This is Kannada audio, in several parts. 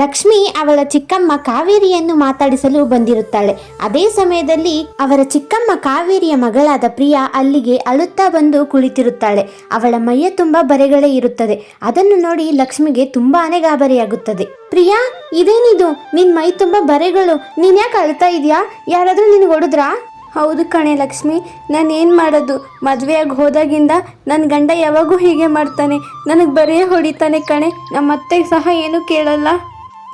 ಲಕ್ಷ್ಮಿ ಅವಳ ಚಿಕ್ಕಮ್ಮ ಕಾವೇರಿಯನ್ನು ಮಾತಾಡಿಸಲು ಬಂದಿರುತ್ತಾಳೆ. ಅದೇ ಸಮಯದಲ್ಲಿ ಅವರ ಚಿಕ್ಕಮ್ಮ ಕಾವೇರಿಯ ಮಗಳಾದ ಪ್ರಿಯಾ ಅಲ್ಲಿಗೆ ಅಳುತ್ತಾ ಬಂದು ಕುಳಿತಿರುತ್ತಾಳೆ. ಅವಳ ಮೈಯ ತುಂಬಾ ಬರೆಗಳೇ ಇರುತ್ತದೆ. ಅದನ್ನು ನೋಡಿ ಲಕ್ಷ್ಮಿಗೆ ತುಂಬಾನೇ ಗಾಬರಿಯಾಗುತ್ತದೆ. ಪ್ರಿಯಾ, ಇದೇನಿದು? ನಿನ್ ಮೈ ತುಂಬಾ ಬರೆಗಳು, ನೀನ್ ಯಾಕೆ ಅಳ್ತಾ ಇದೀಯಾ? ಯಾರಾದ್ರೂ ನಿನಗೆ ಹೊಡೆದ್ರಾ? ಹೌದು ಕಣೆ ಲಕ್ಷ್ಮಿ, ನಾನು ಏನು ಮಾಡೋದು? ಮದುವೆಯಾಗಿ ಹೋದಾಗಿಂದ ನನ್ನ ಗಂಡ ಯಾವಾಗೂ ಹೀಗೆ ಮಾಡ್ತಾನೆ, ನನಗೆ ಬರೇ ಹೊಡಿತಾನೆ ಕಣೆ. ನಮ್ಮ ಅತ್ತೆಗೆ ಸಹ ಏನು ಕೇಳಲ್ಲ.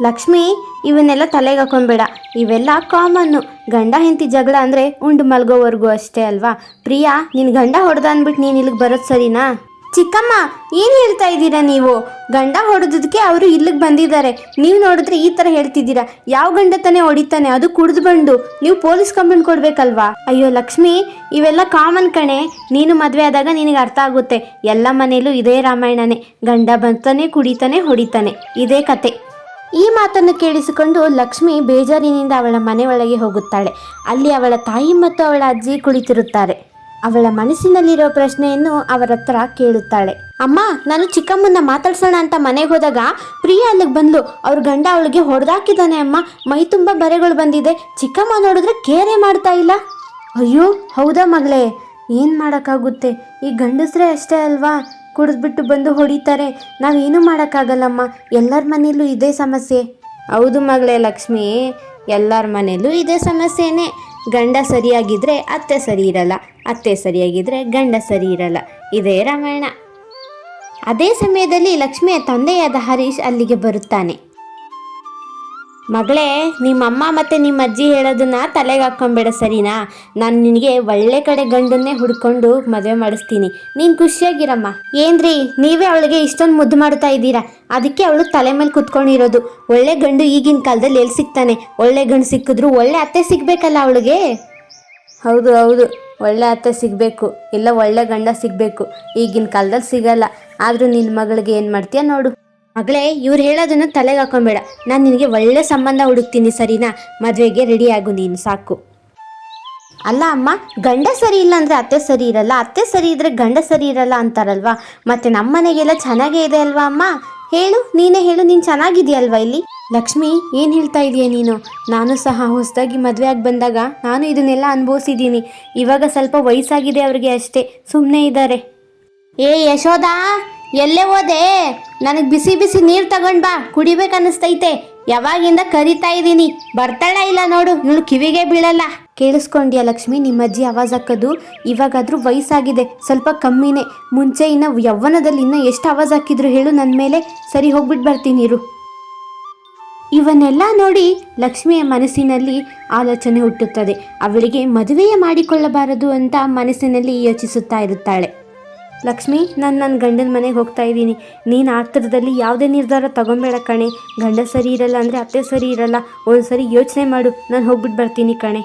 ಲಕ್ಷ್ಮಿ, ಇವನ್ನೆಲ್ಲ ತಲೆಗೆ ಹಾಕೊಂಬೇಡ. ಇವೆಲ್ಲ ಕಾಮನ್ನು. ಗಂಡ ಹೆಂಡತಿ ಜಗಳ ಅಂದರೆ ಉಂಡು ಮಲ್ಗೋವರೆಗೂ ಅಷ್ಟೇ ಅಲ್ವಾ? ಪ್ರಿಯಾ, ನಿನ್ನ ಗಂಡ ಹೊಡೆದ ಅಂದ್ಬಿಟ್ಟು ನೀನು ಇಲ್ಲಿಗೆ ಬರೋದು ಸರಿನಾ? ಚಿಕ್ಕಮ್ಮ, ಏನು ಹೇಳ್ತಾ ಇದ್ದೀರಾ ನೀವು? ಗಂಡ ಹೊಡೆದಕ್ಕೆ ಅವರು ಇಲ್ಲಿಗೆ ಬಂದಿದ್ದಾರೆ. ನೀವು ನೋಡಿದ್ರೆ ಈ ಥರ ಹೇಳ್ತಿದ್ದೀರಾ? ಯಾವ ಗಂಡ ತಾನೇ ಹೊಡಿತಾನೆ? ಅದು ಕುಡಿದು ಬಂದು. ನೀವು ಪೊಲೀಸ್ ಕಂಪ್ಲೇಂಟ್ ಕೊಡಬೇಕಲ್ವಾ? ಅಯ್ಯೋ ಲಕ್ಷ್ಮಿ, ಇವೆಲ್ಲ ಕಾಮನ್ ಕಣೆ. ನೀನು ಮದುವೆ ಆದಾಗ ನಿನಗೆ ಅರ್ಥ ಆಗುತ್ತೆ. ಎಲ್ಲ ಮನೆಯಲ್ಲೂ ಇದೇ ರಾಮಾಯಣನೇ. ಗಂಡ ಬಂತಾನೆ, ಕುಡಿತಾನೆ, ಹೊಡಿತಾನೆ, ಇದೇ ಕತೆ. ಈ ಮಾತನ್ನು ಕೇಳಿಸಿಕೊಂಡು ಲಕ್ಷ್ಮಿ ಬೇಜಾರಿನಿಂದ ಅವಳ ಮನೆ ಒಳಗೆ ಹೋಗುತ್ತಾಳೆ. ಅಲ್ಲಿ ಅವಳ ತಾಯಿ ಮತ್ತು ಅವಳ ಅಜ್ಜಿ ಕುಳಿತಿರುತ್ತಾರೆ. ಅವಳ ಮನಸ್ಸಿನಲ್ಲಿರೋ ಪ್ರಶ್ನೆಯನ್ನು ಅವರ ಹತ್ರ ಕೇಳುತ್ತಾಳೆ. ಅಮ್ಮ, ನಾನು ಚಿಕ್ಕಮ್ಮನ್ನ ಮಾತಾಡ್ಸೋಣ ಅಂತ ಮನೆಗೆ ಹೋದಾಗ ಪ್ರಿಯಾ ಅಲ್ಲಿಗೆ ಬಂದ್ಲು. ಅವ್ರ ಗಂಡ ಅವಳಿಗೆ ಹೊಡೆದಾಕಿದ್ದಾನೆ ಅಮ್ಮ. ಮೈ ತುಂಬ ಬರೆಗಳು ಬಂದಿದೆ. ಚಿಕ್ಕಮ್ಮ ನೋಡಿದ್ರೆ ಕೇರೆ ಮಾಡ್ತಾ ಇಲ್ಲ. ಅಯ್ಯೋ, ಹೌದಾ ಮಗಳೇ? ಏನು ಮಾಡೋಕ್ಕಾಗುತ್ತೆ? ಈ ಗಂಡಸ್ರೇ ಅಷ್ಟೇ ಅಲ್ವಾ, ಕುಡಿದ್ಬಿಟ್ಟು ಬಂದು ಹೊಡಿತಾರೆ. ನಾವೇನು ಮಾಡೋಕ್ಕಾಗಲ್ಲಮ್ಮ. ಎಲ್ಲರ ಮನೆಯಲ್ಲೂ ಇದೇ ಸಮಸ್ಯೆ. ಹೌದು ಮಗಳೇ ಲಕ್ಷ್ಮಿ, ಎಲ್ಲರ ಮನೆಯಲ್ಲೂ ಇದೇ ಸಮಸ್ಯೆನೇ. ಗಂಡ ಸರಿಯಾಗಿದ್ದರೆ ಅತ್ತೆ ಸರಿ ಇರಲ್ಲ, ಅತ್ತೆ ಸರಿಯಾಗಿದ್ದರೆ ಗಂಡ ಸರಿ ಇರಲ್ಲ. ಇದೇ ರಾಮಾಯಣ. ಅದೇ ಸಮಯದಲ್ಲಿ ಲಕ್ಷ್ಮಿಯ ತಂದೆಯಾದ ಹರೀಶ್ ಅಲ್ಲಿಗೆ ಬರುತ್ತಾನೆ. ಮಗಳೇ, ನಿಮ್ಮಮ್ಮ ಮತ್ತು ನಿಮ್ಮ ಅಜ್ಜಿ ಹೇಳೋದನ್ನ ತಲೆಗೆ ಹಾಕ್ಕೊಂಬೇಡ ಸರಿನಾ? ನಾನು ನಿನಗೆ ಒಳ್ಳೆ ಕಡೆ ಗಂಡನ್ನೇ ಹುಡ್ಕೊಂಡು ಮದುವೆ ಮಾಡಿಸ್ತೀನಿ. ನೀನು ಖುಷಿಯಾಗಿರಮ್ಮ. ಏನ್ರಿ, ನೀವೇ ಅವಳಿಗೆ ಇಷ್ಟೊಂದು ಮುದ್ದು ಮಾಡ್ತಾ ಇದ್ದೀರಾ. ಅದಕ್ಕೆ ಅವಳು ತಲೆ ಮೇಲೆ ಕುತ್ಕೊಂಡಿರೋದು. ಒಳ್ಳೆ ಗಂಡು ಈಗಿನ ಕಾಲದಲ್ಲಿ ಎಲ್ಲಿ ಸಿಗ್ತಾನೆ? ಒಳ್ಳೆ ಗಂಡು ಸಿಕ್ಕಿದ್ರು ಒಳ್ಳೆ ಅತ್ತೆ ಸಿಗಬೇಕಲ್ಲ ಅವಳಿಗೆ. ಹೌದು ಹೌದು, ಒಳ್ಳೆ ಅತ್ತೆ ಸಿಗಬೇಕು, ಇಲ್ಲ ಒಳ್ಳೆ ಗಂಡ ಸಿಗಬೇಕು. ಈಗಿನ ಕಾಲದಲ್ಲಿ ಸಿಗಲ್ಲ. ಆದರೂ ನಿನ್ನ ಮಗಳಿಗೆ ಏನು ಮಾಡ್ತೀಯ ನೋಡು. ಮಗಳೇ, ಇವ್ರು ಹೇಳೋದನ್ನು ತಲೆಗೆ ಹಾಕೊಂಬೇಡ. ನಾನು ನಿನಗೆ ಒಳ್ಳೆ ಸಂಬಂಧ ಹುಡುಕ್ತೀನಿ ಸರಿನಾ? ಮದುವೆಗೆ ರೆಡಿ ಆಗು ನೀನು, ಸಾಕು. ಅಲ್ಲ ಅಮ್ಮ, ಗಂಡ ಸರಿ ಇಲ್ಲ ಅಂದರೆ ಅತ್ತೆ ಸರಿ ಇರಲ್ಲ, ಅತ್ತೆ ಸರಿ ಇದ್ದರೆ ಗಂಡ ಸರಿ ಇರಲ್ಲ ಅಂತಾರಲ್ವಾ? ಮತ್ತು ನಮ್ಮ ಮನೆಗೆಲ್ಲ ಚೆನ್ನಾಗೇ ಇದೆ ಅಲ್ವಾ ಅಮ್ಮ? ಹೇಳು, ನೀನೇ ಹೇಳು, ನೀನು ಚೆನ್ನಾಗಿದೆಯಲ್ವಾ ಇಲ್ಲಿ? ಲಕ್ಷ್ಮಿ, ಏನು ಹೇಳ್ತಾ ಇದೀಯ ನೀನು? ನಾನು ಸಹ ಹೊಸದಾಗಿ ಮದುವೆ ಆಗಿ ಬಂದಾಗ ನಾನು ಇದನ್ನೆಲ್ಲ ಅನುಭವಿಸಿದ್ದೀನಿ. ಇವಾಗ ಸ್ವಲ್ಪ ವಯಸ್ಸಾಗಿದೆ ಅವ್ರಿಗೆ ಅಷ್ಟೇ, ಸುಮ್ಮನೆ ಇದ್ದಾರೆ. ಏ ಯಶೋದಾ, ಎಲ್ಲೇ ಹೋದೆ? ನನಗೆ ಬಿಸಿ ಬಿಸಿ ನೀರು ತಗೊಂಡು ಬಾ, ಕುಡಿಬೇಕನ್ನಿಸ್ತೈತೆ. ಯಾವಾಗಿಂದ ಕರಿತಾ ಇದ್ದೀನಿ, ಬರ್ತಾಳ ಇಲ್ಲ ನೋಡು. ಇವಳು ಕಿವಿಗೆ ಬೀಳಲ್ಲ. ಕೇಳಿಸ್ಕೊಂಡ್ಯಾ ಲಕ್ಷ್ಮಿ, ನಿಮ್ಮ ಅಜ್ಜಿ ಆವಾಜ್ ಹಾಕೋದು? ಇವಾಗಾದರೂ ವಯಸ್ಸಾಗಿದೆ, ಸ್ವಲ್ಪ ಕಮ್ಮಿನೇ. ಮುಂಚೆ ಇನ್ನು ಯವ್ವನದಲ್ಲಿ ಇನ್ನೂ ಎಷ್ಟು ಆವಾಜ್ ಹಾಕಿದ್ರು ಹೇಳು ನನ್ನ ಮೇಲೆ? ಸರಿ, ಹೋಗ್ಬಿಟ್ಟು ಬರ್ತೀನಿ ಇರು. ಇವನ್ನೆಲ್ಲ ನೋಡಿ ಲಕ್ಷ್ಮಿಯ ಮನಸ್ಸಿನಲ್ಲಿ ಆಲೋಚನೆ ಹುಟ್ಟುತ್ತದೆ. ಅವಳಿಗೆ ಮದುವೆಯೇ ಮಾಡಿಕೊಳ್ಳಬಾರದು ಅಂತ ಮನಸ್ಸಿನಲ್ಲಿ ಯೋಚಿಸುತ್ತಾ ಇರುತ್ತಾಳೆ. ಲಕ್ಷ್ಮಿ, ನಾನು ನನ್ನ ಗಂಡನ ಮನೆಗೆ ಹೋಗ್ತಾ ಇದ್ದೀನಿ. ನೀನು ಆತರದಲ್ಲಿ ಯಾವುದೇ ನಿರ್ಧಾರ ತಗೊಬೇಡ ಕಣೆ. ಗಂಡ ಸರಿ ಇರಲ್ಲ ಅಂದರೆ ಅತ್ತೆ ಸರಿ ಇರಲ್ಲ. ಒಂದು ಸರಿ ಯೋಚನೆ ಮಾಡು. ನಾನು ಹೋಗ್ಬಿಟ್ಟು ಬರ್ತೀನಿ ಕಣೆ.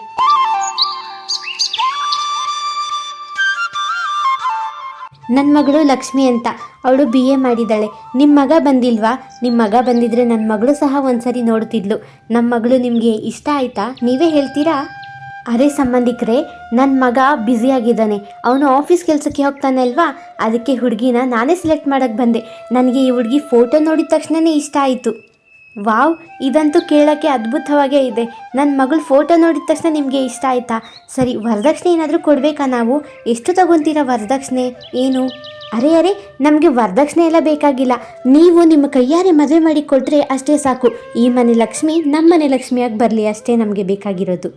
ನನ್ನ ಮಗಳು ಲಕ್ಷ್ಮಿ ಅಂತ, ಅವಳು BA ಮಾಡಿದ್ದಾಳೆ. ನಿಮ್ಮ ಮಗ ಬಂದಿಲ್ವಾ? ನಿಮ್ಮ ಮಗ ಬಂದಿದ್ರೆ ನನ್ನ ಮಗಳು ಸಹ ಒಂದ್ಸರಿ ನೋಡ್ತಿದ್ಲು. ನಮ್ಮ ಮಗಳು ನಿಮಗೆ ಇಷ್ಟ ಆಯಿತಾ? ನೀವೇ ಹೇಳ್ತೀರಾ? ಅರೆ ಸಂಬಂಧಿಕರೇ, ನನ್ನ ಮಗ ಬ್ಯುಸಿಯಾಗಿದ್ದಾನೆ. ಅವನು ಆಫೀಸ್ ಕೆಲಸಕ್ಕೆ ಹೋಗ್ತಾನೆ ಅಲ್ವಾ? ಅದಕ್ಕೆ ಹುಡುಗಿನ ನಾನೇ ಸೆಲೆಕ್ಟ್ ಮಾಡೋಕ್ಕೆ ಬಂದೆ. ನನಗೆ ಈ ಹುಡುಗಿ ಫೋಟೋ ನೋಡಿದ ತಕ್ಷಣವೇ ಇಷ್ಟ ಆಯಿತು. ವಾವ್, ಇದಂತೂ ಕೇಳೋಕ್ಕೆ ಅದ್ಭುತವಾಗೇ ಇದೆ. ನನ್ನ ಮಗಳು ಫೋಟೋ ನೋಡಿದ ತಕ್ಷಣ ನಿಮಗೆ ಇಷ್ಟ ಆಯಿತಾ? ಸರಿ, ವರದಕ್ಷಿಣೆ ಏನಾದರೂ ಕೊಡಬೇಕಾ ನಾವು? ಎಷ್ಟು ತಗೊತೀರಾ ವರದಕ್ಷಿಣೆ? ಏನು? ಅರೆ, ನಮಗೆ ವರದಕ್ಷಿಣೆ ಎಲ್ಲ ಬೇಕಾಗಿಲ್ಲ. ನೀವು ನಿಮ್ಮ ಕೈಯಾರೆ ಮದುವೆ ಮಾಡಿ ಕೊಟ್ಟರೆ ಅಷ್ಟೇ ಸಾಕು. ಈ ಮನೆ ಲಕ್ಷ್ಮಿ ನಮ್ಮ ಮನೆ ಲಕ್ಷ್ಮಿಯಾಗಿ ಬರಲಿ, ಅಷ್ಟೇ ನಮಗೆ ಬೇಕಾಗಿರೋದು.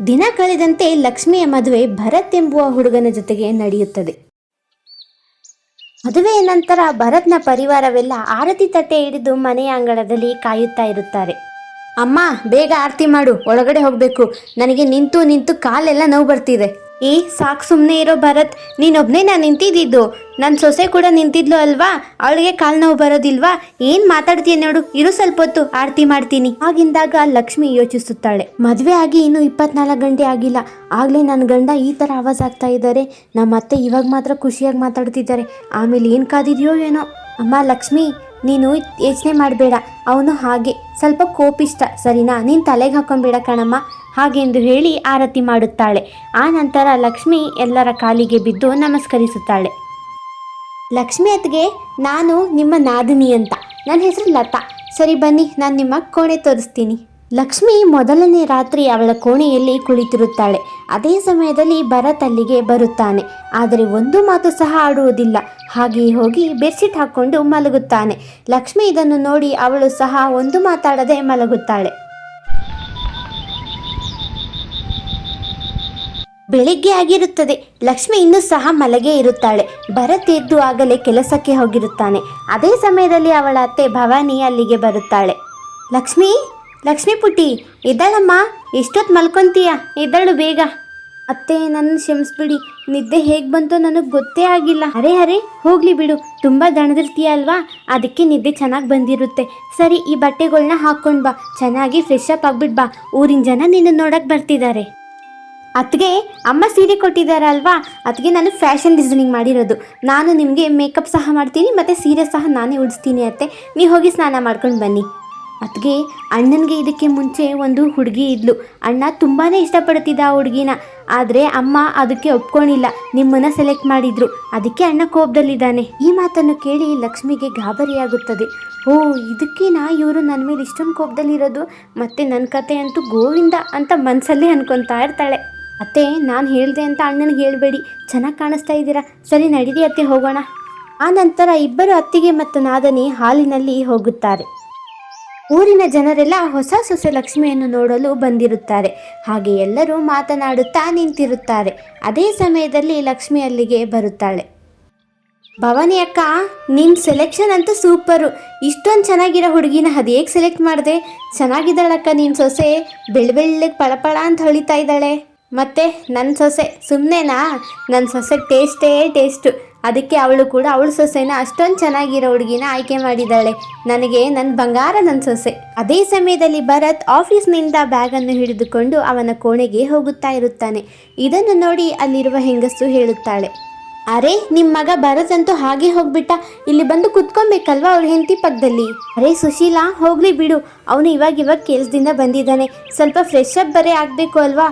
ದಿನ ಕಳೆದಂತೆ ಲಕ್ಷ್ಮಿಯ ಮದುವೆ ಭರತ್ ಎಂಬುವ ಹುಡುಗನ ಜೊತೆಗೆ ನಡೆಯುತ್ತದೆ. ಮದುವೆಯ ನಂತರ ಭರತ್ನ ಪರಿವಾರವೆಲ್ಲ ಆರತಿ ತಟ್ಟೆ ಹಿಡಿದು ಮನೆಯ ಅಂಗಳದಲ್ಲಿ ಕಾಯುತ್ತಾ ಇರುತ್ತಾರೆ. ಅಮ್ಮ, ಬೇಗ ಆರತಿ ಮಾಡು, ಒಳಗಡೆ ಹೋಗಬೇಕು. ನನಗೆ ನಿಂತು ಕಾಲೆಲ್ಲ ನೋವು ಬರ್ತಿದೆ. ಸಾಕು, ಸುಮ್ಮನೆ ಇರೋ ಭರತ್. ನೀನೊಬ್ಬನೇ ನಾನು ನಿಂತಿದ್ದು. ನನ್ನ ಸೊಸೆ ಕೂಡ ನಿಂತಿದ್ಲು ಅಲ್ವಾ? ಅವಳಿಗೆ ಕಾಲು ನೋವು ಬರೋದಿಲ್ವಾ? ಏನು ಮಾತಾಡ್ತೀಯ ನೋಡು, ಇರು ಸ್ವಲ್ಪ ಹೊತ್ತು, ಆರತಿ ಮಾಡ್ತೀನಿ. ಆಗಿಂದಾಗ ಲಕ್ಷ್ಮಿ ಯೋಚಿಸುತ್ತಾಳೆ, ಮದುವೆ ಆಗಿ ಇನ್ನು 24 ಗಂಟೆ ಆಗಿಲ್ಲ, ಆಗಲೇ ನನ್ನ ಗಂಡ ಈ ಥರ ಆವಾಜ್ ಆಗ್ತಾ ಇದ್ದಾರೆ. ನಮ್ಮ ಅತ್ತೆ ಇವಾಗ ಮಾತ್ರ ಖುಷಿಯಾಗಿ ಮಾತಾಡ್ತಿದ್ದಾರೆ. ಆಮೇಲೆ ಏನು ಕಾದಿದೆಯೋ ಏನೋ. ಅಮ್ಮ ಲಕ್ಷ್ಮಿ, ನೀನು ಯೋಚನೆ ಮಾಡಬೇಡ, ಅವನು ಹಾಗೆ ಸ್ವಲ್ಪ ಕೋಪಿಷ್ಟ, ಸರಿನಾ? ನೀನು ತಲೆಗೆ ಹಾಕೊಂಬೇಡ ಕಣಮ್ಮ ಹಾಗೆಂದು ಹೇಳಿ ಆರತಿ ಮಾಡುತ್ತಾಳೆ. ಆ ನಂತರ ಲಕ್ಷ್ಮಿ ಎಲ್ಲರ ಕಾಲಿಗೆ ಬಿದ್ದು ನಮಸ್ಕರಿಸುತ್ತಾಳೆ. ಲಕ್ಷ್ಮಿ ಅತ್ತಿಗೆ, ನಾನು ನಿಮ್ಮ ನಾದಿನಿ ಅಂತ. ನನ್ನ ಹೆಸರು ಲತಾ. ಸರಿ ಬನ್ನಿ, ನಾನು ನಿಮ್ಮ ಕೋಣೆ ತೋರಿಸ್ತೀನಿ. ಲಕ್ಷ್ಮಿ ಮೊದಲನೇ ರಾತ್ರಿ ಅವಳ ಕೋಣೆಯಲ್ಲಿ ಕುಳಿತಿರುತ್ತಾಳೆ. ಅದೇ ಸಮಯದಲ್ಲಿ ಭರತ್ ಅಲ್ಲಿಗೆ ಬರುತ್ತಾನೆ. ಆದರೆ ಒಂದು ಮಾತು ಸಹ ಆಡುವುದಿಲ್ಲ. ಹಾಗೆಯೇ ಹೋಗಿ ಬೆಡ್ಶೀಟ್ ಹಾಕ್ಕೊಂಡು ಮಲಗುತ್ತಾನೆ. ಲಕ್ಷ್ಮಿ ಇದನ್ನು ನೋಡಿ ಅವಳು ಸಹ ಒಂದು ಮಾತಾಡದೆ ಮಲಗುತ್ತಾಳೆ. ಬೆಳಿಗ್ಗೆ ಆಗಿರುತ್ತದೆ. ಲಕ್ಷ್ಮಿ ಇನ್ನೂ ಸಹ ಮಲಗೇ ಇರುತ್ತಾಳೆ. ಭರತ್ ಎದ್ದು ಆಗಲೇ ಕೆಲಸಕ್ಕೆ ಹೋಗಿರುತ್ತಾನೆ. ಅದೇ ಸಮಯದಲ್ಲಿ ಅವಳ ಅತ್ತೆ ಭವಾನಿ ಅಲ್ಲಿಗೆ ಬರುತ್ತಾಳೆ. ಲಕ್ಷ್ಮಿ, ಲಕ್ಷ್ಮಿ ಪುಟ್ಟಿ, ಎದ್ದಾಳಮ್ಮ, ಎಷ್ಟೊತ್ತು ಮಲ್ಕೊಂತೀಯ? ಎದ್ದಾಳು ಬೇಗ. ಅತ್ತೆ, ನನ್ನ ಕ್ಷಮಿಸ್ಬಿಡಿ, ನಿದ್ದೆ ಹೇಗೆ ಬಂತೋ ನನಗೆ ಗೊತ್ತೇ ಆಗಿಲ್ಲ. ಅರೆ ಹೋಗ್ಲಿ ಬಿಡು, ತುಂಬ ದಣದಿರ್ತೀಯ ಅಲ್ವಾ, ಅದಕ್ಕೆ ನಿದ್ದೆ ಚೆನ್ನಾಗಿ ಬಂದಿರುತ್ತೆ. ಸರಿ, ಈ ಬಟ್ಟೆಗಳನ್ನ ಹಾಕ್ಕೊಂಡು ಬಾ, ಚೆನ್ನಾಗಿ ಫ್ರೆಶ್ ಅಪ್ ಆಗ್ಬಿಟ್ಟು ಬಾ, ಊರಿನ ಜನ ನಿನ್ನ ನೋಡಕ್ಕೆ ಬರ್ತಿದ್ದಾರೆ. ಅತ್ತಿಗೆ, ಅಮ್ಮ ಸೀರೆ ಕೊಟ್ಟಿದ್ದಾರಲ್ವಾ, ಅದಕ್ಕೆ ನಾನು ಫ್ಯಾಷನ್ ಡಿಸೈನಿಂಗ್ ಮಾಡಿರೋದು. ನಾನು ನಿಮಗೆ ಮೇಕಪ್ ಸಹ ಮಾಡ್ತೀನಿ ಮತ್ತು ಸೀರೆ ಸಹ ನಾನೇ ಉಡಿಸ್ತೀನಿ ಅತ್ತೆ. ನೀವು ಹೋಗಿ ಸ್ನಾನ ಮಾಡ್ಕೊಂಡು ಬನ್ನಿ. ಅತ್ತಿಗೆ, ಅಣ್ಣನಿಗೆ ಇದಕ್ಕೆ ಮುಂಚೆ ಒಂದು ಹುಡುಗಿ ಇದ್ಲು. ಅಣ್ಣ ತುಂಬಾ ಇಷ್ಟಪಡ್ತಿದ್ದ ಆ ಹುಡುಗಿನ. ಆದರೆ ಅಮ್ಮ ಅದಕ್ಕೆ ಒಪ್ಕೊಂಡಿಲ್ಲ, ನಿಮ್ಮನ್ನು ಸೆಲೆಕ್ಟ್ ಮಾಡಿದ್ರು. ಅದಕ್ಕೆ ಅಣ್ಣ ಕೋಪದಲ್ಲಿದ್ದಾನೆ. ಈ ಮಾತನ್ನು ಕೇಳಿ ಲಕ್ಷ್ಮಿಗೆ ಗಾಬರಿಯಾಗುತ್ತದೆ. ಓ, ಇದಕ್ಕೇನಾ ಇವರು ನನ್ನ ಮೇಲೆ ಇಷ್ಟೊಂದು ಕೋಪದಲ್ಲಿರೋದು? ಮತ್ತು ನನ್ನ ಕತೆ ಅಂತೂ ಗೋವಿಂದ ಅಂತ ಮನಸ್ಸಲ್ಲೇ ಅನ್ಕೊತಾ ಇರ್ತಾಳೆ. ಅತ್ತೆ, ನಾನು ಹೇಳಿದೆ ಅಂತ ಅಣ್ಣನಿಗೆ ಹೇಳಬೇಡಿ, ಚೆನ್ನಾಗಿ ಕಾಣಿಸ್ತಾ ಇದ್ದೀರಾ. ಸರಿ ನಡೀರಿ ಅತ್ತೆ, ಹೋಗೋಣ. ಆ ನಂತರ ಇಬ್ಬರು ಅತ್ತಿಗೆ ಮತ್ತು ನಾದನಿ ಹಾಲಿನಲ್ಲಿ ಹೋಗುತ್ತಾರೆ. ಊರಿನ ಜನರೆಲ್ಲ ಹೊಸ ಸೊಸೆ ಲಕ್ಷ್ಮಿಯನ್ನು ನೋಡಲು ಬಂದಿರುತ್ತಾರೆ. ಹಾಗೆ ಎಲ್ಲರೂ ಮಾತನಾಡುತ್ತಾ ನಿಂತಿರುತ್ತಾರೆ. ಅದೇ ಸಮಯದಲ್ಲಿ ಲಕ್ಷ್ಮಿ ಅಲ್ಲಿಗೆ ಬರುತ್ತಾಳೆ. ಭವಾನಿ ಅಕ್ಕ, ನಿನ್ನ ಸೆಲೆಕ್ಷನ್ ಅಂತೂ ಸೂಪರು. ಇಷ್ಟೊಂದು ಚೆನ್ನಾಗಿರೋ ಹುಡುಗಿನ ಅದು ಹೇಗೆ ಸೆಲೆಕ್ಟ್ ಮಾಡಿದೆ? ಚೆನ್ನಾಗಿದ್ದಾಳಕ್ಕ ನಿನ್ನ ಸೊಸೆ, ಬೆಳ್ಳಗೆ ಪಳಪಳ ಅಂತ ಹೊಳಿತಾ ಇದ್ದಾಳೆ. ಮತ್ತು ನನ್ನ ಸೊಸೆ ಸುಮ್ಮನೆನಾ? ನನ್ನ ಸೊಸೆ ಟೇಸ್ಟು. ಅದಕ್ಕೆ ಅವಳು ಕೂಡ ಅವಳ ಸೊಸೆನ ಅಷ್ಟೊಂದು ಚೆನ್ನಾಗಿರೋ ಹುಡುಗಿನ ಆಯ್ಕೆ ಮಾಡಿದ್ದಾಳೆ. ನನಗೆ ನನ್ನ ಬಂಗಾರ ನನ್ನ ಸೊಸೆ. ಅದೇ ಸಮಯದಲ್ಲಿ ಭರತ್ ಆಫೀಸ್ನಿಂದ ಬ್ಯಾಗನ್ನು ಹಿಡಿದುಕೊಂಡು ಅವನ ಕೋಣೆಗೆ ಹೋಗುತ್ತಾ ಇರುತ್ತಾನೆ. ಇದನ್ನು ನೋಡಿ ಅಲ್ಲಿರುವ ಹೆಂಗಸು ಹೇಳುತ್ತಾಳೆ, ಅರೆ, ನಿಮ್ಮ ಮಗ ಭರತ್ ಅಂತೂ ಹಾಗೆ ಹೋಗ್ಬಿಟ್ಟ. ಇಲ್ಲಿ ಬಂದು ಕುತ್ಕೊಬೇಕಲ್ವಾ ಅವ್ರ ಹೆಂಡತಿ ಪಕ್ಕದಲ್ಲಿ. ಅರೆ ಸುಶೀಲಾ, ಹೋಗ್ಲಿ ಬಿಡು, ಅವನು ಇವಾಗ ಕೆಲಸದಿಂದ ಬಂದಿದ್ದಾನೆ, ಸ್ವಲ್ಪ ಫ್ರೆಶ್ ಅಪ್ ಬರೇ ಆಗಬೇಕು ಅಲ್ವಾ.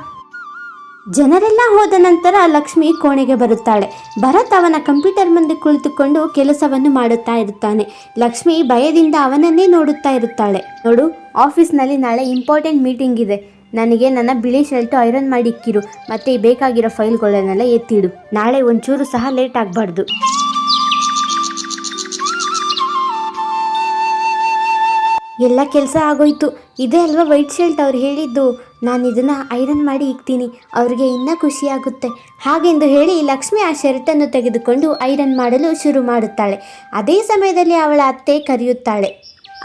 ಜನರೆಲ್ಲ ಹೋದ ನಂತರ ಲಕ್ಷ್ಮಿ ಕೋಣೆಗೆ ಬರುತ್ತಾಳೆ. ಭರತ್ ಅವನ ಕಂಪ್ಯೂಟರ್ ಮುಂದೆ ಕುಳಿತುಕೊಂಡು ಕೆಲಸವನ್ನು ಮಾಡುತ್ತಾ ಇರುತ್ತಾನೆ. ಲಕ್ಷ್ಮಿ ಭಯದಿಂದ ಅವನನ್ನೇ ನೋಡುತ್ತಾ ಇರುತ್ತಾಳೆ. ನೋಡು, ಆಫೀಸ್ನಲ್ಲಿ ನಾಳೆ ಇಂಪಾರ್ಟೆಂಟ್ ಮೀಟಿಂಗ್ ಇದೆ. ನನಗೆ ನನ್ನ ಬಿಳಿ ಶರ್ಟು ಐರನ್ ಮಾಡಿ ಇಕ್ಕಿರು, ಮತ್ತು ಬೇಕಾಗಿರೋ ಫೈಲ್ಗಳನ್ನೆಲ್ಲ ಎತ್ತಿಡು. ನಾಳೆ ಒಂಚೂರು ಸಹ ಲೇಟ್ ಆಗಬಾರ್ದು. ಎಲ್ಲ ಕೆಲಸ ಆಗೋಯ್ತು. ಇದೇ ಅಲ್ವಾ ವೈಟ್ ಶರ್ಟ್ ಅವ್ರು ಹೇಳಿದ್ದು. ನಾನು ಇದನ್ನು ಐರನ್ ಮಾಡಿ ಇಕ್ತೀನಿ, ಅವ್ರಿಗೆ ಇನ್ನೂ ಖುಷಿಯಾಗುತ್ತೆ. ಹಾಗೆಂದು ಹೇಳಿ ಲಕ್ಷ್ಮಿ ಆ ಶರ್ಟನ್ನು ತೆಗೆದುಕೊಂಡು ಐರನ್ ಮಾಡಲು ಶುರು ಮಾಡುತ್ತಾಳೆ. ಅದೇ ಸಮಯದಲ್ಲಿ ಅವಳ ಅತ್ತೆ ಕರೆಯುತ್ತಾಳೆ.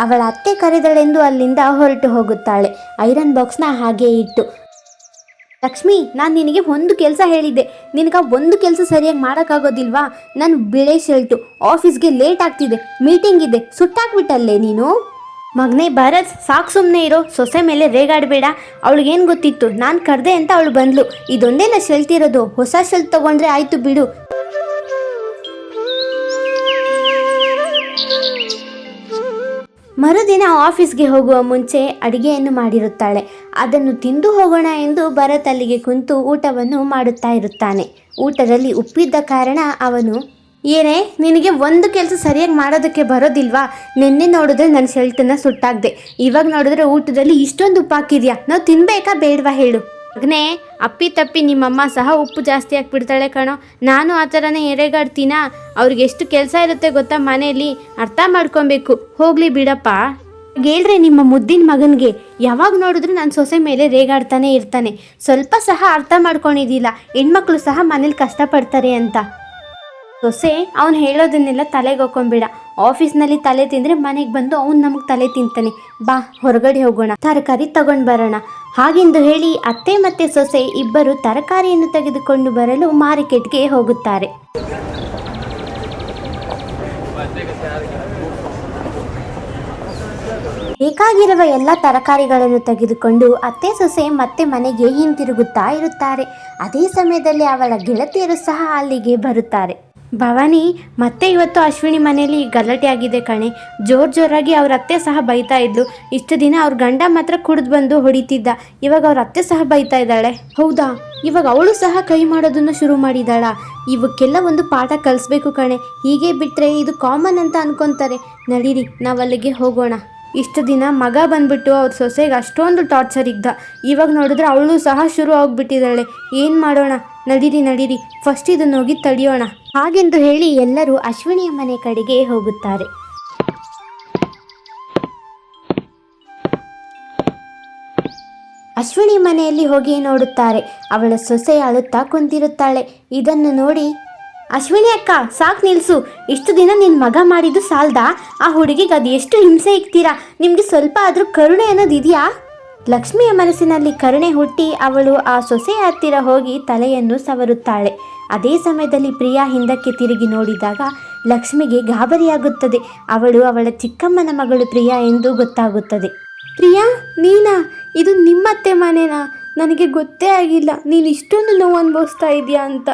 ಅವಳ ಅತ್ತೆ ಕರೆದಳೆಂದು ಅಲ್ಲಿಂದ ಹೊರಟು ಹೋಗುತ್ತಾಳೆ. ಐರನ್ ಬಾಕ್ಸ್ನ ಹಾಗೇ ಇಟ್ಟು, ಲಕ್ಷ್ಮಿ, ನಾನು ನಿನಗೆ ಒಂದು ಕೆಲಸ ಹೇಳಿದ್ದೆ, ನಿನಗೆ ಒಂದು ಕೆಲಸ ಸರಿಯಾಗಿ ಮಾಡೋಕ್ಕಾಗೋದಿಲ್ವಾ? ನಾನು ಬಿಳಿ ಶರ್ಟು, ಆಫೀಸ್ಗೆ ಲೇಟ್ ಆಗ್ತಿದೆ, ಮೀಟಿಂಗ್ ಇದೆ, ಸುಟ್ಟಾಕ್ಬಿಟ್ಟಲ್ಲೇ ನೀನು. ಮಗನೇ ಭರತ್, ಸಾಕು, ಸುಮ್ಮನೆ ಇರೋ. ಸೊಸೆ ಮೇಲೆ ರೇಗಾಡಬೇಡ. ಅವಳಿಗೇನು ಗೊತ್ತಿತ್ತು, ನಾನು ಕರೆದೆ ಅಂತ ಅವಳು ಬಂದ್ಲು. ಇದೊಂದೇನ ಶೆಲ್ಟ್ ಇರೋದು, ಹೊಸ ಶೆಲ್ಟ್ ತೊಗೊಂಡ್ರೆ ಆಯಿತು ಬಿಡು. ಮರುದಿನ ಆಫೀಸ್ಗೆ ಹೋಗುವ ಮುಂಚೆ ಅಡಿಗೆಯನ್ನು ಮಾಡಿರುತ್ತಾಳೆ. ಅದನ್ನು ತಿಂದು ಹೋಗೋಣ ಎಂದು ಭರತ್ ಅಲ್ಲಿಗೆ ಕುಂತು ಊಟವನ್ನು ಮಾಡುತ್ತಾ ಇರುತ್ತಾನೆ. ಊಟದಲ್ಲಿ ಉಪ್ಪಿದ್ದ ಕಾರಣ ಅವನು, ಏನೇ, ನಿನಗೆ ಒಂದು ಕೆಲಸ ಸರಿಯಾಗಿ ಮಾಡೋದಕ್ಕೆ ಬರೋದಿಲ್ವಾ? ನಿನ್ನೆ ನೋಡಿದ್ರೆ ನನ್ನ ಶೆಲ್ಟನ್ನು ಸುಟ್ಟಾಕ್ದೆ, ಇವಾಗ ನೋಡಿದ್ರೆ ಊಟದಲ್ಲಿ ಇಷ್ಟೊಂದು ಉಪ್ಪು ಹಾಕಿದ್ಯಾ? ನಾವು ತಿನ್ಬೇಕಾ ಬೇಡವಾ ಹೇಳು. ಮಗನೇ, ಅಪ್ಪಿ ತಪ್ಪಿ ನಿಮ್ಮಮ್ಮ ಸಹ ಉಪ್ಪು ಜಾಸ್ತಿ ಹಾಕ್ಬಿಡ್ತಾಳೆ ಕಣೋ. ನಾನು ಆ ಥರನೇ ಎರೆಗಾಡ್ತೀನಾ? ಅವ್ರಿಗೆ ಎಷ್ಟು ಕೆಲಸ ಇರುತ್ತೆ ಗೊತ್ತಾ ಮನೆಯಲ್ಲಿ, ಅರ್ಥ ಮಾಡ್ಕೊಬೇಕು. ಹೋಗಲಿ ಬಿಡಪ್ಪ. ಹೇಳ್ರೆ ನಿಮ್ಮ ಮುದ್ದಿನ ಮಗನಿಗೆ ಯಾವಾಗ ನೋಡಿದ್ರು ನನ್ನ ಸೊಸೆ ಮೇಲೆ ರೇಗಾಡ್ತಾನೆ ಇರ್ತಾನೆ. ಸ್ವಲ್ಪ ಸಹ ಅರ್ಥ ಮಾಡ್ಕೊಂಡಿದ್ದಿಲ್ಲ, ಹೆಣ್ಮಕ್ಳು ಸಹ ಮನೇಲಿ ಕಷ್ಟಪಡ್ತಾರೆ ಅಂತ. ಸೊಸೆ, ಅವ್ನು ಹೇಳೋದನ್ನೆಲ್ಲ ತಲೆಗೆ ಹಾಕೊಂಬೇಡ. ಆಫೀಸ್ನಲ್ಲಿ ತಲೆ ತಿಂದರೆ ಮನೆಗೆ ಬಂದು ಅವ್ನು ನಮಗೆ ತಲೆ ತಿಂತಾನೆ. ಬಾ, ಹೊರಗಡೆ ಹೋಗೋಣ, ತರಕಾರಿ ತಗೊಂಡು ಬರೋಣ. ಹಾಗೆಂದು ಹೇಳಿ ಅತ್ತೆ ಮತ್ತು ಸೊಸೆ ಇಬ್ಬರು ತರಕಾರಿಯನ್ನು ತೆಗೆದುಕೊಂಡು ಬರಲು ಮಾರ್ಕೆಟ್ಗೆ ಹೋಗುತ್ತಾರೆ. ಬೇಕಾಗಿರುವ ಎಲ್ಲ ತರಕಾರಿಗಳನ್ನು ತೆಗೆದುಕೊಂಡು ಅತ್ತೆ ಸೊಸೆ ಮತ್ತೆ ಮನೆಗೆ ಹಿಂತಿರುಗುತ್ತಾ ಇರುತ್ತಾರೆ. ಅದೇ ಸಮಯದಲ್ಲಿ ಅವಳ ಗೆಳತಿಯರು ಸಹ ಅಲ್ಲಿಗೆ ಬರುತ್ತಾರೆ. ಭವಾನಿ ಮತ್ತೆ ಇವತ್ತು ಅಶ್ವಿನಿ ಮನೆಯಲ್ಲಿ ಗಲಾಟೆ ಆಗಿದೆ ಕಣೆ. ಜೋರಾಗಿ ಅವ್ರ ಅತ್ತೆ ಸಹ ಬೈತಾ ಇದ್ಲು. ಇಷ್ಟು ದಿನ ಅವ್ರ ಗಂಡ ಮಾತ್ರ ಕುಡಿದು ಬಂದು ಹೊಡಿತಿದ್ದ, ಇವಾಗ ಅವ್ರ ಅತ್ತೆ ಸಹ ಬೈತಾ ಇದ್ದಾಳೆ. ಹೌದಾ, ಇವಾಗ ಅವಳು ಸಹ ಕೈ ಮಾಡೋದನ್ನು ಶುರು ಮಾಡಿದಾಳ. ಇವಕ್ಕೆಲ್ಲ ಒಂದು ಪಾಠ ಕಲಿಸ್ಬೇಕು ಕಣೆ. ಹೀಗೆ ಬಿಟ್ಟರೆ ಇದು ಕಾಮನ್ ಅಂತ ಅನ್ಕೊತಾರೆ. ನಡೀರಿ ನಾವಲ್ಲಿಗೆ ಹೋಗೋಣ. ಇಷ್ಟು ದಿನ ಮಗ ಬಂದ್ಬಿಟ್ಟು ಅವ್ರ ಸೊಸೆಗೆ ಅಷ್ಟೊಂದು ಟಾರ್ಚರ್ ಇದ್ದ, ಇವಾಗ ನೋಡಿದ್ರೆ ಅವಳು ಸಹ ಶುರು ಆಗ್ಬಿಟ್ಟಿದ್ದಾಳೆ. ಏನು ಮಾಡೋಣ, ನಡೀರಿ ಫಸ್ಟ್ ಇದನ್ನು ಹೋಗಿ ತಡೆಯೋಣ. ಹಾಗೆಂದು ಹೇಳಿ ಎಲ್ಲರೂ ಅಶ್ವಿನಿಯ ಮನೆ ಕಡೆಗೆ ಹೋಗುತ್ತಾರೆ. ಅಶ್ವಿನಿ ಮನೆಯಲ್ಲಿ ಹೋಗಿ ನೋಡುತ್ತಾರೆ. ಅವಳ ಸೊಸೆ ಅಳುತ್ತಾ ಕುಂತಿರುತ್ತಾಳೆ. ಇದನ್ನು ನೋಡಿ, ಅಶ್ವಿನಿ ಅಕ್ಕ ಸಾಕು ನಿಲ್ಸು. ಇಷ್ಟು ದಿನ ನಿನ್ನ ಮಗ ಮಾಡಿದ್ದು ಸಾಲ್ದಾ? ಆ ಹುಡುಗಿಗೆ ಅದು ಎಷ್ಟು ಹಿಂಸೆ ಇಕ್ತೀರಾ? ನಿಮಗೆ ಸ್ವಲ್ಪ ಆದರೂ ಕರುಣೆ ಅನ್ನೋದು ಇದೆಯಾ? ಲಕ್ಷ್ಮಿಯ ಮನಸ್ಸಿನಲ್ಲಿ ಕರುಣೆ ಹುಟ್ಟಿ ಅವಳು ಆ ಸೊಸೆಯ ಹತ್ತಿರ ಹೋಗಿ ತಲೆಯನ್ನು ಸವರುತ್ತಾಳೆ. ಅದೇ ಸಮಯದಲ್ಲಿ ಪ್ರಿಯಾ ಹಿಂದಕ್ಕೆ ತಿರುಗಿ ನೋಡಿದಾಗ ಲಕ್ಷ್ಮಿಗೆ ಗಾಬರಿಯಾಗುತ್ತದೆ. ಅವಳು ಅವಳ ಚಿಕ್ಕಮ್ಮನ ಮಗಳು ಪ್ರಿಯಾ ಎಂದು ಗೊತ್ತಾಗುತ್ತದೆ. ಪ್ರಿಯಾ, ನೀನಾ? ಇದು ನಿಮ್ಮತ್ತೆ ಮನೆನಾ? ನನಗೆ ಗೊತ್ತೇ ಆಗಿಲ್ಲ ನೀನು ಇಷ್ಟೊಂದು ನೋವು ಅನುಭವಿಸ್ತಾ ಇದೆಯಾ ಅಂತ.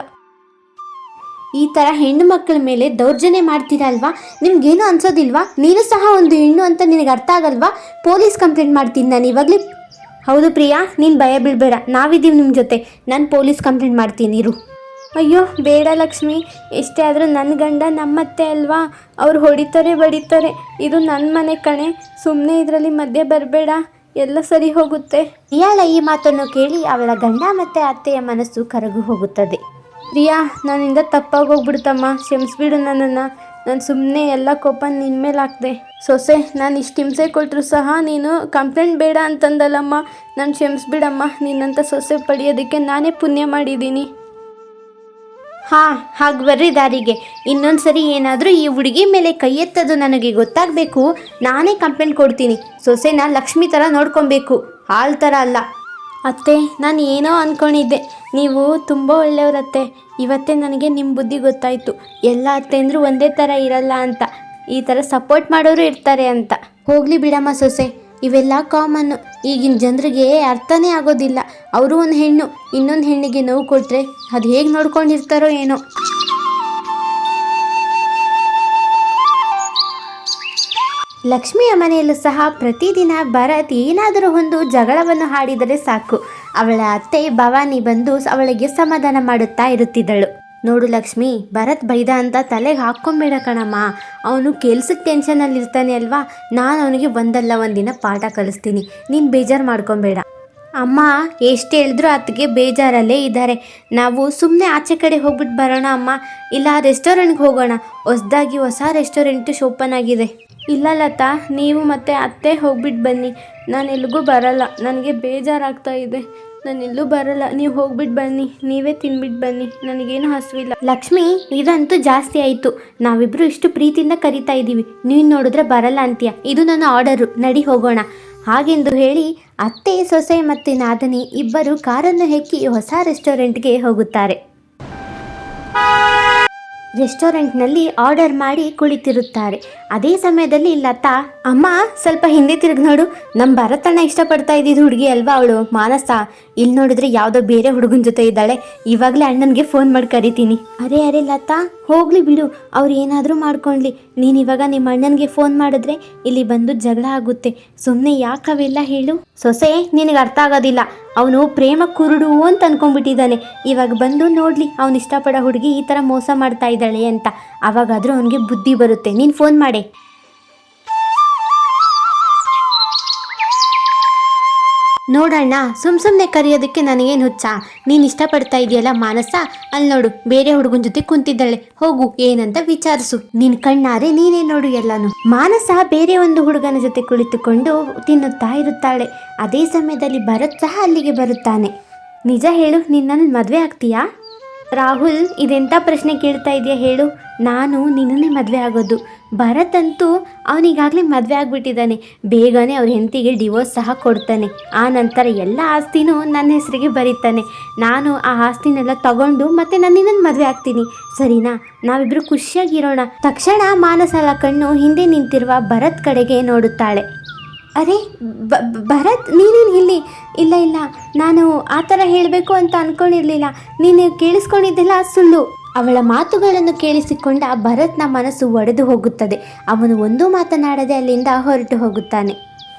ಈ ಥರ ಹೆಣ್ಣು ಮಕ್ಕಳ ಮೇಲೆ ದೌರ್ಜನ್ಯ ಮಾಡ್ತೀರಲ್ವಾ? ನಿಮ್ಗೇನು ಅನ್ಸೋದಿಲ್ವಾ? ನೀನು ಸಹ ಒಂದು ಹೆಣ್ಣು ಅಂತ ನಿನಗೆ ಅರ್ಥ ಆಗಲ್ವಾ? ಪೊಲೀಸ್ ಕಂಪ್ಲೇಂಟ್ ಮಾಡ್ತೀನಿ ನಾನು ಇವಾಗಲೇ. ಹೌದು ಪ್ರಿಯಾ, ನೀನು ಭಯ ಬೀಳಬೇಡ, ನಾವಿದ್ದೀವಿ ನಿಮ್ಮ ಜೊತೆ. ನಾನು ಪೊಲೀಸ್ ಕಂಪ್ಲೇಂಟ್ ಮಾಡ್ತೀನಿ ಇರು. ಅಯ್ಯೋ ಬೇಡ ಲಕ್ಷ್ಮಿ, ಎಷ್ಟೇ ಆದರೂ ನನ್ನ ಗಂಡ ನಮ್ಮತ್ತೆ ಅಲ್ವಾ, ಅವ್ರು ಹೊಡಿತಾರೆ ಬಡಿತಾರೆ. ಇದು ನನ್ನ ಮನೆ ಕಣೆ, ಸುಮ್ಮನೆ ಇದರಲ್ಲಿ ಮಧ್ಯೆ ಬರಬೇಡ, ಎಲ್ಲ ಸರಿ ಹೋಗುತ್ತೆ. ಪ್ರಿಯಾಳ ಈ ಮಾತನ್ನು ಕೇಳಿ ಅವಳ ಗಂಡ ಮತ್ತು ಅತ್ತೆಯ ಮನಸ್ಸು ಕರಗು ಹೋಗುತ್ತದೆ. ಪ್ರಿಯಾ, ನನ್ನಿಂದ ತಪ್ಪಾಗೋಗ್ಬಿಡ್ತಮ್ಮ, ಕ್ಷಮಿಸ್ಬಿಡು ನನ್ನನ್ನು. ನಾನು ಸುಮ್ಮನೆ ಎಲ್ಲ ಕೋಪ ನಿನ್ನ ಮೇಲೆ ಹಾಕ್ದೆ. ಸೊಸೆ, ನಾನು ಇಷ್ಟು ಹಿಂಸೆ ಕೊಟ್ಟರು ಸಹ ನೀನು ಕಂಪ್ಲೇಂಟ್ ಬೇಡ ಅಂತಂದಲ್ಲಮ್ಮ. ನಾನು ಕ್ಷಮಿಸ್ಬಿಡಮ್ಮ, ನಿನ್ನಂಥ ಸೊಸೆ ಪಡೆಯೋದಕ್ಕೆ ನಾನೇ ಪುಣ್ಯ ಮಾಡಿದ್ದೀನಿ. ಹಾಗೆ ಬರ್ರಿ ದಾರಿಗೆ. ಇನ್ನೊಂದು ಸರಿ ಏನಾದರೂ ಈ ಹುಡುಗಿ ಮೇಲೆ ಕೈ ಎತ್ತದು ನನಗೆ ಗೊತ್ತಾಗಬೇಕು, ನಾನೇ ಕಂಪ್ಲೇಂಟ್ ಕೊಡ್ತೀನಿ. ಸೊಸೆನ ಲಕ್ಷ್ಮಿ ಥರ ನೋಡ್ಕೊಬೇಕು, ಹಾಳು ಥರ ಅಲ್ಲ. ಅತ್ತೆ, ನಾನು ಏನೋ ಅಂದ್ಕೊಂಡಿದ್ದೆ, ನೀವು ತುಂಬ ಒಳ್ಳೆಯವರತ್ತೆ. ಇವತ್ತೇ ನನಗೆ ನಿಮ್ಮ ಬುದ್ಧಿ ಗೊತ್ತಾಯಿತು. ಎಲ್ಲ ಅತ್ತೆಂದರೂ ಒಂದೇ ಥರ ಇರಲ್ಲ ಅಂತ, ಈ ಥರ ಸಪೋರ್ಟ್ ಮಾಡೋರು ಇರ್ತಾರೆ ಅಂತ. ಹೋಗಲಿ ಬಿಡಮ್ಮ ಸೊಸೆ, ಇವೆಲ್ಲ ಕಾಮನ್ನು. ಈಗಿನ ಜನರಿಗೆ ಅರ್ಥನೇ ಆಗೋದಿಲ್ಲ. ಅವರು ಒಂದು ಹೆಣ್ಣು ಇನ್ನೊಂದು ಹೆಣ್ಣಿಗೆ ನೋವು ಕೊಟ್ಟರೆ ಅದು ಹೇಗೆ ನೋಡ್ಕೊಂಡಿರ್ತಾರೋ ಏನೋ. ಲಕ್ಷ್ಮಿಯ ಮನೆಯಲ್ಲೂ ಸಹ ಪ್ರತಿದಿನ ಭರತ್ ಏನಾದರೂ ಒಂದು ಜಗಳವನ್ನು ಹಾಡಿದರೆ ಸಾಕು, ಅವಳ ಅತ್ತೆ ಭವಾನಿ ಬಂದು ಅವಳಿಗೆ ಸಮಾಧಾನ ಮಾಡುತ್ತಾ ಇರುತ್ತಿದ್ದಳು. ನೋಡು ಲಕ್ಷ್ಮಿ, ಭರತ್ ಬೈದ ಅಂತ ತಲೆಗೆ ಹಾಕ್ಕೊಂಬೇಡ ಕಣಮ್ಮ. ಅವನು ಕೆಲ್ಸಕ್ಕೆ ಟೆನ್ಷನಲ್ಲಿ ಇರ್ತಾನೆ ಅಲ್ವಾ. ನಾನು ಅವನಿಗೆ ಒಂದಲ್ಲ ಒಂದಿನ ಪಾಠ ಕಲಿಸ್ತೀನಿ, ನೀನು ಬೇಜಾರು ಮಾಡ್ಕೊಬೇಡ. ಅಮ್ಮ ಎಷ್ಟು ಹೇಳಿದ್ರು ಅದಕ್ಕೆ ಬೇಜಾರಲ್ಲೇ ಇದ್ದಾರೆ. ನಾವು ಸುಮ್ಮನೆ ಆಚೆ ಕಡೆ ಹೋಗ್ಬಿಟ್ಟು ಬರೋಣ ಅಮ್ಮ, ಇಲ್ಲ ರೆಸ್ಟೋರೆಂಟ್ಗೆ ಹೋಗೋಣ. ಹೊಸ ರೆಸ್ಟೋರೆಂಟು ಓಪನ್ ಆಗಿದೆ. ಇಲ್ಲ ಲತಾ, ನೀವು ಮತ್ತು ಅತ್ತೆ ಹೋಗ್ಬಿಟ್ಟು ಬನ್ನಿ, ನಾನು ಎಲ್ಲಿಗೂ ಬರಲ್ಲ. ನನಗೆ ಬೇಜಾರಾಗ್ತಾ ಇದೆ, ನಾನು ಎಲ್ಲೂ ಬರಲ್ಲ. ನೀವು ಹೋಗ್ಬಿಟ್ಟು ಬನ್ನಿ, ನೀವೇ ತಿನ್ಬಿಟ್ಟು ಬನ್ನಿ, ನನಗೇನು ಹಸಿವಿಲ್ಲ. ಲಕ್ಷ್ಮಿ, ಇದಂತೂ ಜಾಸ್ತಿ ಆಯಿತು. ನಾವಿಬ್ಬರು ಇಷ್ಟು ಪ್ರೀತಿಯಿಂದ ಕರಿತಾ ಇದ್ದೀವಿ, ನೀನು ನೋಡಿದ್ರೆ ಬರಲ್ಲ ಅಂತೀಯ. ಇದು ನನ್ನ ಆರ್ಡರು, ನಡಿ ಹೋಗೋಣ. ಹಾಗೆಂದು ಹೇಳಿ ಅತ್ತೆ, ಸೊಸೆ ಮತ್ತು ನಾದನಿ ಇಬ್ಬರು ಕಾರನ್ನು ಹೆಕ್ಕಿ ಹೊಸ ರೆಸ್ಟೋರೆಂಟ್ಗೆ ಹೋಗುತ್ತಾರೆ. ರೆಸ್ಟೋರೆಂಟ್ನಲ್ಲಿ ಆರ್ಡರ್ ಮಾಡಿ ಕುಳಿತಿರುತ್ತಾರೆ. ಅದೇ ಸಮಯದಲ್ಲಿ ಲತಾ, ಅಮ್ಮ ಸ್ವಲ್ಪ ಹಿಂದೆ ತಿರುಗಿ ನೋಡು, ನಮ್ಮ ಭರತಣ್ಣ ಇಷ್ಟಪಡ್ತಾ ಇದ್ದಿದ್ದು ಹುಡುಗಿ ಅಲ್ವಾ ಅವಳು, ಮಾನಸ. ಇಲ್ಲಿ ನೋಡಿದ್ರೆ ಯಾವುದೋ ಬೇರೆ ಹುಡುಗನ ಜೊತೆ ಇದ್ದಾಳೆ. ಇವಾಗಲೇ ಅಣ್ಣನಿಗೆ ಫೋನ್ ಮಾಡಿ ಕರಿತೀನಿ. ಅರೆ ಲತಾ, ಹೋಗ್ಲಿ ಬಿಡು, ಅವ್ರು ಏನಾದರೂ ಮಾಡ್ಕೊಳ್ಳಿ. ನೀನು ಇವಾಗ ನಿಮ್ಮ ಅಣ್ಣನಿಗೆ ಫೋನ್ ಮಾಡಿದ್ರೆ ಇಲ್ಲಿ ಬಂದು ಜಗಳ ಆಗುತ್ತೆ. ಸುಮ್ಮನೆ ಯಾಕವೆಲ್ಲ ಹೇಳು. ಸೊಸೆ, ನಿನಗೆ ಅರ್ಥ ಆಗೋದಿಲ್ಲ. ಅವನು ಪ್ರೇಮ ಕುರುಡು ಅಂತ ಅನ್ಕೊಂಡ್ಬಿಟ್ಟಿದ್ದಾನೆ. ಇವಾಗ ಬಂದು ನೋಡಲಿ ಅವನು ಇಷ್ಟಪಡೋ ಹುಡುಗಿ ಈ ಥರ ಮೋಸ ಮಾಡ್ತಾ ಇದ್ದಾಳೆ ಅಂತ. ಆವಾಗಾದರೂ ಅವನಿಗೆ ಬುದ್ಧಿ ಬರುತ್ತೆ. ನೀನು ಫೋನ್ ಮಾಡೆ. ನೋಡಣ್ಣ, ಸುಮ್ಮನೆ ಕರೆಯೋದಕ್ಕೆ ನನಗೇನು ಹುಚ್ಚ? ನೀನು ಇಷ್ಟಪಡ್ತಾ ಇದೆಯಲ್ಲ ಮಾನಸ, ಅಲ್ಲಿ ನೋಡು ಬೇರೆ ಹುಡುಗನ ಜೊತೆ ಕುಂತಿದ್ದಾಳೆ. ಹೋಗು ಏನಂತ ವಿಚಾರಿಸು. ನಿನ್ನ ಕಣ್ಣಾರೆ ನೀನೇ ನೋಡು ಎಲ್ಲಾನು. ಮಾನಸ ಬೇರೆ ಒಂದು ಹುಡುಗನ ಜೊತೆ ಕುಳಿತುಕೊಂಡು ತಿನ್ನುತ್ತಾ ಇರುತ್ತಾಳೆ. ಅದೇ ಸಮಯದಲ್ಲಿ ಭರತ್ ಸಹ ಅಲ್ಲಿಗೆ ಬರುತ್ತಾನೆ. ನಿಜ ಹೇಳು, ನಿನ್ನನ್ನು ಮದುವೆ ಆಗ್ತೀಯಾ? ರಾಹುಲ್, ಇದೆಂಥ ಪ್ರಶ್ನೆ ಕೇಳ್ತಾ ಇದೆಯಾ ಹೇಳು. ನಾನು ನಿನ್ನನ್ನೇ ಮದುವೆ ಆಗೋದು. ಭರತ್ ಅಂತೂ ಅವನಿಗಾಗಲೇ ಮದುವೆ ಆಗಿಬಿಟ್ಟಿದ್ದಾನೆ. ಬೇಗನೆ ಅವ್ರ ಹೆಂಡತಿಗೆ ಡಿವೋರ್ಸ್ ಸಹ ಕೊಡ್ತಾನೆ. ಆ ನಂತರ ಎಲ್ಲ ಆಸ್ತಿನೂ ನನ್ನ ಹೆಸರಿಗೆ ಬರೀತಾನೆ. ನಾನು ಆ ಆಸ್ತಿನೆಲ್ಲ ತಗೊಂಡು ಮತ್ತೆ ನಾನು ನಿನ್ನನ್ನು ಮದುವೆ ಆಗ್ತೀನಿ, ಸರಿನಾ? ನಾವಿಬ್ಬರು ಖುಷಿಯಾಗಿರೋಣ. ತಕ್ಷಣ ಮಾನಸಳ ಕಣ್ಣು ಹಿಂದೆ ನಿಂತಿರುವ ಭರತ್ ಕಡೆಗೆ ನೋಡುತ್ತಾಳೆ. ಅರೆ ಭರತ್, ನೀನೇನು ಇಲ್ಲಿ? ಇಲ್ಲ, ನಾನು ಆ ಥರ ಹೇಳಬೇಕು ಅಂತ ಅಂದ್ಕೊಂಡಿರಲಿಲ್ಲ. ನೀನು ಕೇಳಿಸ್ಕೊಂಡಿದ್ದೆಲ್ಲ ಸುಳ್ಳು. ಅವಳ ಮಾತುಗಳನ್ನು ಕೇಳಿಸಿಕೊಂಡ ಭರತ್ನ ಮನಸ್ಸು ಒಡೆದು ಹೋಗುತ್ತದೆ. ಅವನು ಒಂದೂ ಮಾತನಾಡದೆ ಅಲ್ಲಿಂದ ಹೊರಟು ಹೋಗುತ್ತಾನೆ.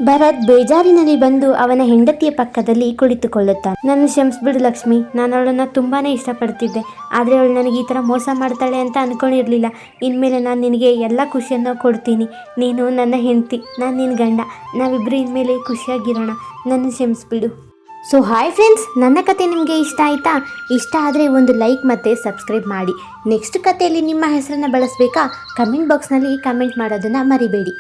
ಭರತ್ ಬೇಜಾರಿನಲ್ಲಿ ಬಂದು ಅವನ ಹೆಂಡತಿಯ ಪಕ್ಕದಲ್ಲಿ ಕುಳಿತುಕೊಳ್ಳುತ್ತಾನೆ. ನನ್ನ ಕ್ಷಮಿಸ್ಬಿಡು ಲಕ್ಷ್ಮಿ, ನಾನು ಅವಳನ್ನು ತುಂಬಾ ಇಷ್ಟಪಡ್ತಿದ್ದೆ. ಆದರೆ ಅವಳು ನನಗೆ ಈ ಥರ ಮೋಸ ಮಾಡ್ತಾಳೆ ಅಂತ ಅಂದ್ಕೊಂಡಿರಲಿಲ್ಲ. ಇನ್ಮೇಲೆ ನಾನು ನಿನಗೆ ಎಲ್ಲ ಖುಷಿಯನ್ನು ಕೊಡ್ತೀನಿ. ನೀನು ನನ್ನ ಹೆಂಡತಿ, ನಾನು ನಿನ್ನ ಗಂಡ. ನಾವಿಬ್ಬರು ಇನ್ಮೇಲೆ ಖುಷಿಯಾಗಿರೋಣ. ನನ್ನ ಕ್ಷಮಿಸ್ಬಿಡು. ಸೊ ಹಾಯ್ ಫ್ರೆಂಡ್ಸ್, ನನ್ನ ಕತೆ ನಿಮಗೆ ಇಷ್ಟ ಆಯಿತಾ? ಇಷ್ಟ ಆದರೆ ಒಂದು ಲೈಕ್ ಮತ್ತು ಸಬ್ಸ್ಕ್ರೈಬ್ ಮಾಡಿ. ನೆಕ್ಸ್ಟ್ ಕತೆಯಲ್ಲಿ ನಿಮ್ಮ ಹೆಸರನ್ನು ಬಳಸಬೇಕಾ? ಕಮೆಂಟ್ ಬಾಕ್ಸ್ನಲ್ಲಿ ಕಮೆಂಟ್ ಮಾಡೋದನ್ನು ಮರಿಬೇಡಿ.